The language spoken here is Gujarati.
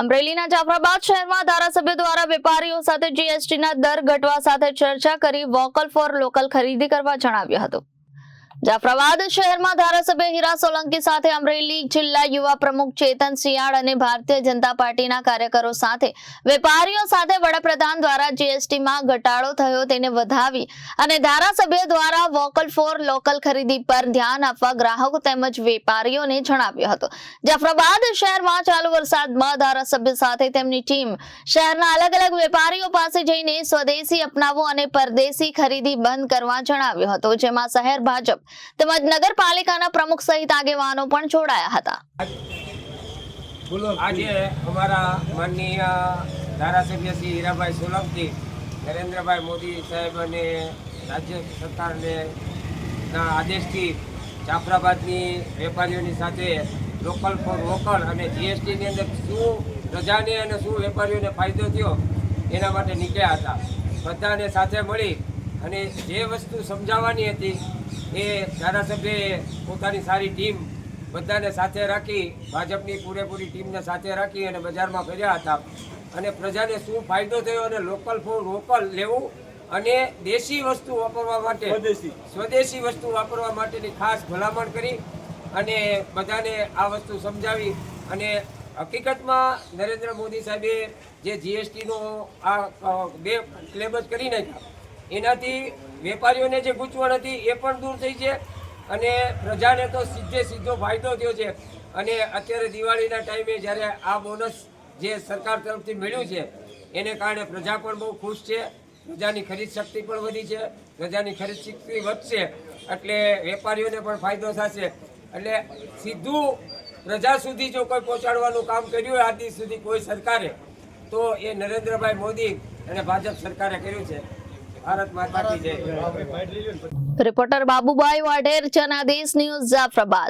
અમરેલીના જાફરાબાદ શહેરમાં ધારાસભ્ય દ્વારા વેપારીઓ સાથે જીએસટીના દર ઘટવા સાથે ચર્ચા કરી વોકલ ફોર લોકલ ખરીદી કરવા જણાવ્યું હતું। જાફરાબાદ શહેરમાં ધારાસભ્ય હીરા સોલંકી સાથે અમરેલી જિલ્લા યુવા પ્રમુખ ચેતન સિયાળ અને ભારતીય જનતા પાર્ટીના કાર્યકરો સાથે વેપારીઓ સાથે વડાપ્રધાન દ્વારા જીએસટીમાં ઘટાડો થયો તેને વધાવી અને ધારાસભ્ય દ્વારા વોકલ ફોર લોકલ ખરીદી પર ધ્યાન આપવા ગ્રાહકો તેમજ વેપારીઓને જણાવ્યું હતું। જાફરાબાદ શહેરમાં ચાલુ વરસાદમાં ધારાસભ્ય સાથે તેમની ટીમ શહેરના અલગ અલગ વેપારીઓ પાસે જઈને સ્વદેશી અપનાવો અને પરદેશી ખરીદી બંધ કરવા જણાવ્યું હતું, જેમાં શહેર ભાજપ તેમજ નગરપાલિકાના પ્રમુખ સહિત આગેવાનો પણ જોડાયા હતા। આજે અમારા માનનીય ધારાસભ્ય શ્રી હીરાભાઈ સોલંકી નરેન્દ્રભાઈ મોદી સાહેબ અને રાજ્ય સરકારને ના આદેશથી જાફરાબાદની વેપારીઓની સાથે લોકલ ફોર વોકલ અને જીએસટીની અંદર શું પ્રજાને અને શું વેપારીઓને ફાયદો થયો એના માટે નીકળ્યા હતા। બધાને સાથે મળી અને જે વસ્તુ સમજાવવાની હતી એ ધારાસભ્યએ પોતાની સારી ટીમ બધાને સાથે રાખી ભાજપની પૂરેપૂરી ટીમને સાથે રાખી અને બજારમાં ફર્યા હતા અને પ્રજાને શું ફાયદો થયો અને લોકલ ફોર વોકલ લેવું અને દેશી વસ્તુ વાપરવા માટે સ્વદેશી વસ્તુ વાપરવા માટેની ખાસ ભલામણ કરી અને બધાને આ વસ્તુ સમજાવી અને હકીકતમાં નરેન્દ્ર મોદી સાહેબે જે જીએસટીનો આ 2 સ્લેબ જ કરી નાખ્યા એનાથી વેપારીઓને જે ગૂંચવણ હતી એ પણ દૂર થઈ છે અને પ્રજાને તો સીધો ફાયદો થયો છે। અને અત્યારે દિવાળીના ટાઈમે જ્યારે આ બોનસ જે સરકાર તરફથી મળ્યું છે એને કારણે પ્રજા પણ બહુ ખુશ છે, પ્રજાની ખરીદ શક્તિ પણ વધી છે, પ્રજાની ખરીદ શક્તિ વધશે એટલે વેપારીઓને પણ ફાયદો થશે। એટલે સીધું પ્રજા સુધી જો કોઈ પહોંચાડવાનું કામ કર્યું હોય આજ સુધી કોઈ સરકારે તો એ નરેન્દ્રભાઈ મોદી અને ભાજપ સરકારે કર્યું છે। ભારત માતા કી જય। Reporter Babubhai Vadher, Janadesh news, Jafrabad.